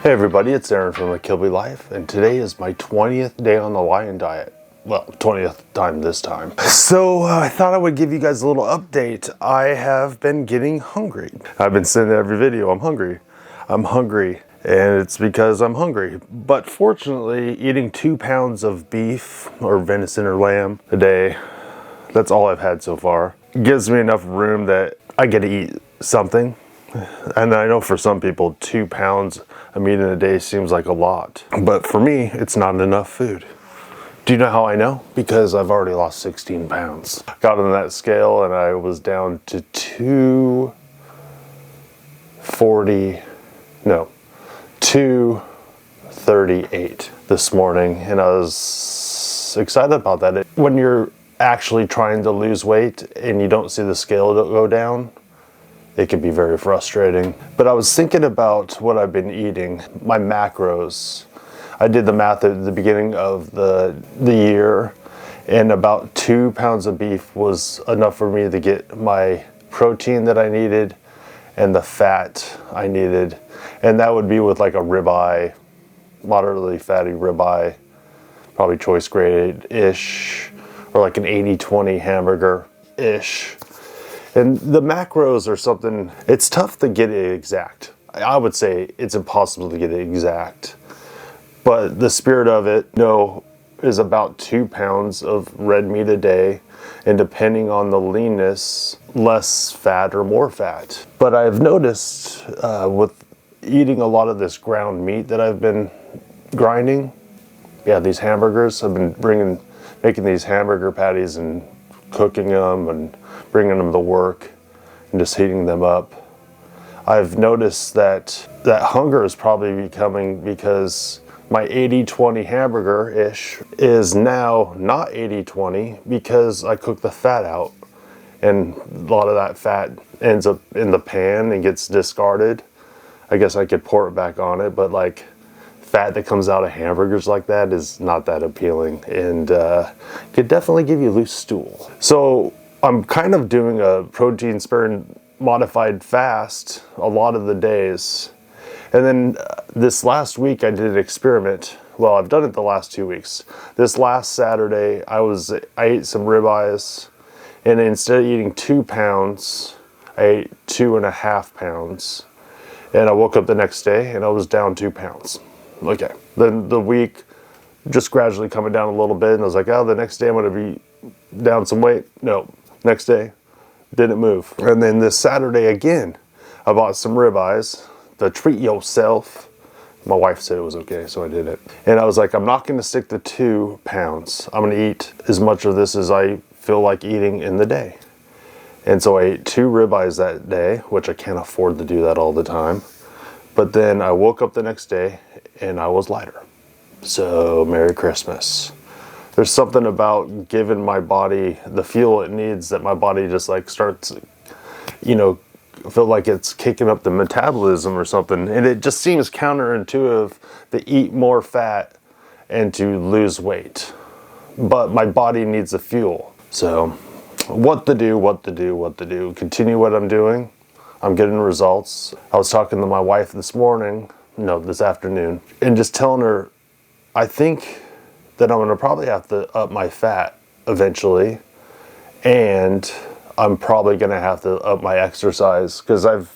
Hey everybody, it's Aaron from the Kilby Life, and today is my 20th day on the lion diet. Well, 20th time this time. So I thought I would give you guys a little update. I have been getting hungry. I've been saying in every video, I'm hungry. I'm hungry, and it's because I'm hungry. But fortunately, eating 2 pounds of beef or venison or lamb a day, that's all I've had so far. It gives me enough room that I get to eat something. And I know for some people 2 pounds of meat in a day seems like a lot, but for me it's not enough food. Do you know how I know? Because I've already lost 16 pounds. Got on that scale and I was down to 238 this morning, and I was excited about that. When you're actually trying to lose weight and you don't see the scale go down, it can be very frustrating. But I was thinking about what I've been eating, my macros. I did the math at the beginning of the year, and about 2 pounds of beef was enough for me to get my protein that I needed and the fat I needed. And that would be with like a ribeye, moderately fatty ribeye, probably choice graded-ish, or like an 80-20 hamburger-ish. And the macros are something, it's tough to get it exact. I would say it's impossible to get it exact. But the spirit of it, is about 2 pounds of red meat a day. And depending on the leanness, less fat or more fat. But I've noticed with eating a lot of this ground meat that I've been grinding, these hamburgers, I've been making these hamburger patties and cooking them and bringing them to work and just heating them up. I've noticed that hunger is probably becoming because my 80-20 hamburger-ish is now not 80-20 because I cook the fat out, and a lot of that fat ends up in the pan and gets discarded. I guess I could pour it back on it, but like fat that comes out of hamburgers like that is not that appealing, and could definitely give you loose stool. So I'm kind of doing a protein sparing modified fast a lot of the days. And then this last week I did an experiment. Well, I've done it the last 2 weeks. This last Saturday I ate some ribeyes, and instead of eating 2 pounds, I ate 2.5 pounds. And I woke up the next day and I was down 2 pounds. Okay. Then the week just gradually coming down a little bit, and I was like, the next day I'm going to be down some weight. No. Next day, didn't move. And then this Saturday again, I bought some ribeyes to treat yourself. My wife said it was okay, so I did it. And I was like, I'm not going to stick to 2 pounds. I'm going to eat as much of this as I feel like eating in the day. And so I ate 2 ribeyes that day, which I can't afford to do that all the time. But then I woke up the next day and I was lighter. So Merry Christmas. There's something about giving my body the fuel it needs that my body just like starts, feel like it's kicking up the metabolism or something. And it just seems counterintuitive to eat more fat and to lose weight. But my body needs the fuel. So what to do. Continue what I'm doing. I'm getting results. I was talking to my wife this afternoon, and just telling her, I think that I'm going to probably have to up my fat eventually, and I'm probably going to have to up my exercise because I've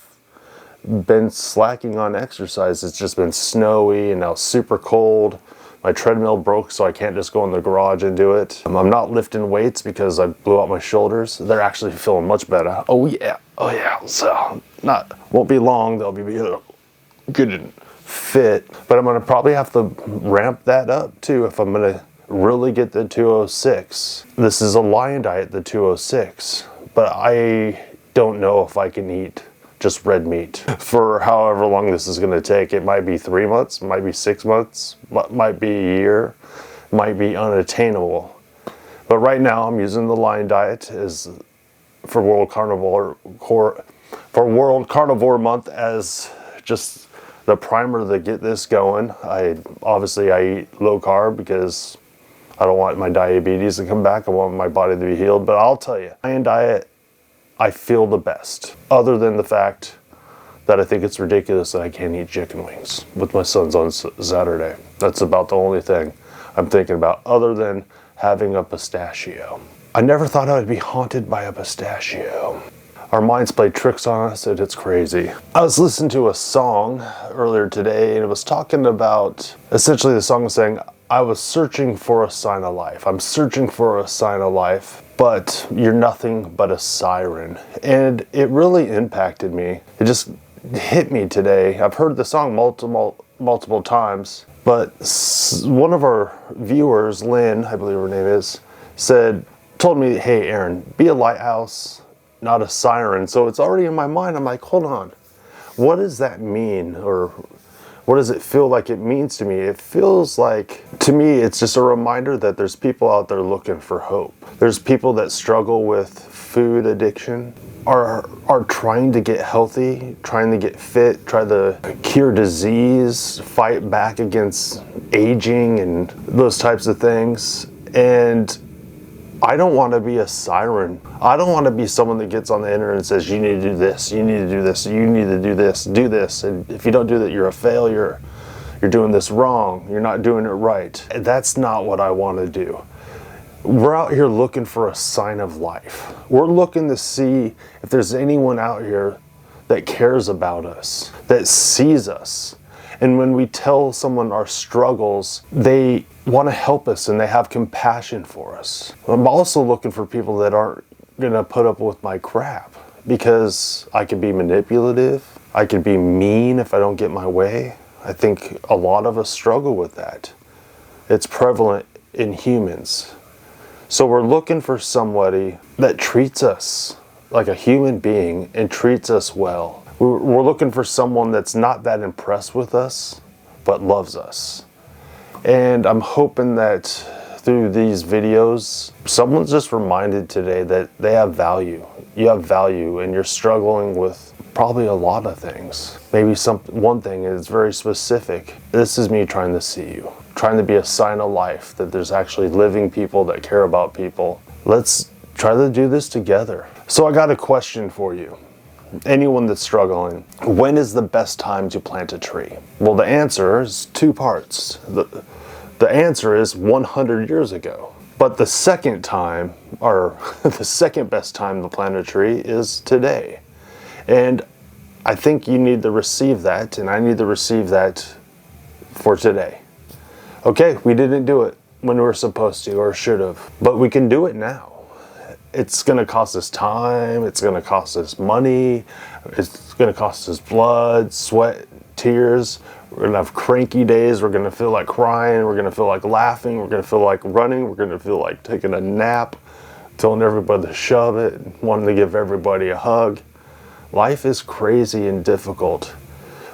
been slacking on exercise. It's just been snowy and now super cold. My treadmill broke, so I can't just go in the garage and do it. I'm not lifting weights because I blew out my shoulders. They're actually feeling much better. Oh yeah. So won't be long. They'll be good and fit. But I'm gonna probably have to ramp that up too if I'm gonna really get the 206. This is a lion diet, the 206. But I don't know if I can eat just red meat for however long this is going to take. It might be 3 months, might be 6 months, might be a year, might be unattainable. But right now I'm using the lion diet for World Carnivore Month as just the primer to get this going. I eat low carb because I don't want my diabetes to come back. I want my body to be healed. But I'll tell you, lion diet I feel the best. Other than the fact that I think it's ridiculous that I can't eat chicken wings with my sons on Saturday. That's about the only thing I'm thinking about, other than having a pistachio. I never thought I would be haunted by a pistachio. Our minds play tricks on us, and it's crazy. I was listening to a song earlier today, and it was talking about, essentially the song was saying, I was searching for a sign of life. I'm searching for a sign of life, but you're nothing but a siren. And it really impacted me. It just hit me today. I've heard the song multiple times, but one of our viewers, Lynn, I believe her name is, told me, hey Aaron, be a lighthouse, not a siren. So it's already in my mind. I'm like, hold on, what does that mean? Or what does it feel like it means to me? It feels like, to me, it's just a reminder that there's people out there looking for hope. There's people that struggle with food addiction, are trying to get healthy, trying to get fit, try to cure disease, fight back against aging and those types of things. And I don't want to be a siren. I don't want to be someone that gets on the internet and says, you need to do this, you need to do this, you need to do this, do this. And if you don't do that, you're a failure. You're doing this wrong. You're not doing it right. And that's not what I want to do. We're out here looking for a sign of life. We're looking to see if there's anyone out here that cares about us, that sees us. And when we tell someone our struggles, they want to help us and they have compassion for us. I'm also looking for people that aren't going to put up with my crap, because I can be manipulative. I can be mean if I don't get my way. I think a lot of us struggle with that. It's prevalent in humans. So we're looking for somebody that treats us like a human being and treats us well. We're looking for someone that's not that impressed with us, but loves us. And I'm hoping that through these videos, someone's just reminded today that they have value. You have value, and you're struggling with probably a lot of things. Maybe one thing is very specific. This is me trying to see you, trying to be a sign of life, that there's actually living people that care about people. Let's try to do this together. So I got a question for you. Anyone that's struggling, when is the best time to plant a tree? Well, the answer is two parts. The answer is 100 years ago. But the second time, or the second best time to plant a tree, is today. And I think you need to receive that, and I need to receive that for today. Okay, we didn't do it when we were supposed to or should have, but we can do it now. It's going to cost us time, it's going to cost us money, it's going to cost us blood, sweat, tears. We're going to have cranky days, we're going to feel like crying, we're going to feel like laughing, we're going to feel like running, we're going to feel like taking a nap, telling everybody to shove it, wanting to give everybody a hug. Life is crazy and difficult,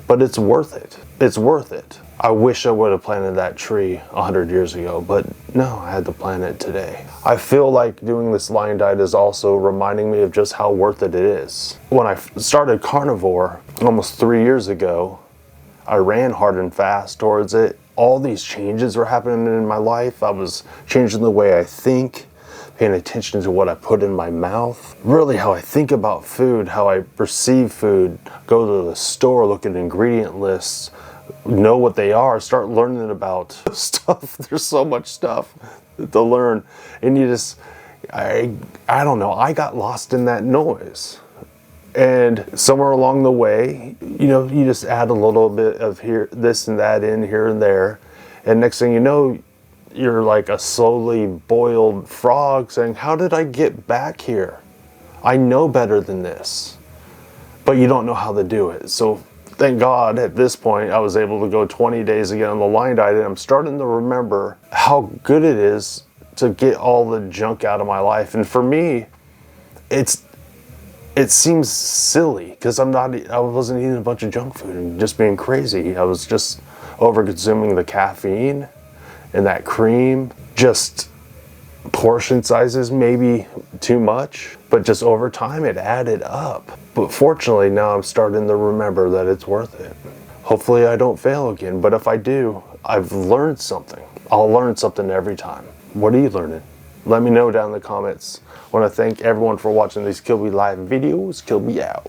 but it's worth it. It's worth it. I wish I would have planted that tree 100 years ago, but no, I had to plant it today. I feel like doing this lion diet is also reminding me of just how worth it is. When I started carnivore almost 3 years ago, I ran hard and fast towards it. All these changes were happening in my life. I was changing the way I think, paying attention to what I put in my mouth, really how I think about food, how I perceive food, go to the store, look at ingredient lists, know what they are, start learning about stuff. There's so much stuff to learn, and you just, I don't know, I got lost in that noise. And somewhere along the way, you just add a little bit of this and that in here and there, and next thing you know, you're like a slowly boiled frog saying, how did I get back here? I know better than this, but you don't know how to do it. So thank God at this point I was able to go 20 days again on the lion diet, and I'm starting to remember how good it is to get all the junk out of my life. And for me, it seems silly because I wasn't eating a bunch of junk food and just being crazy. I was just over consuming the caffeine and that cream, just portion sizes maybe too much, but just over time it added up. But fortunately now I'm starting to remember that it's worth it. Hopefully I don't fail again, but if I do, I've learned something. I'll learn something every time. What are you learning? Let me know down in the comments. I want to thank everyone for watching these Kilby Live videos. Kilby out.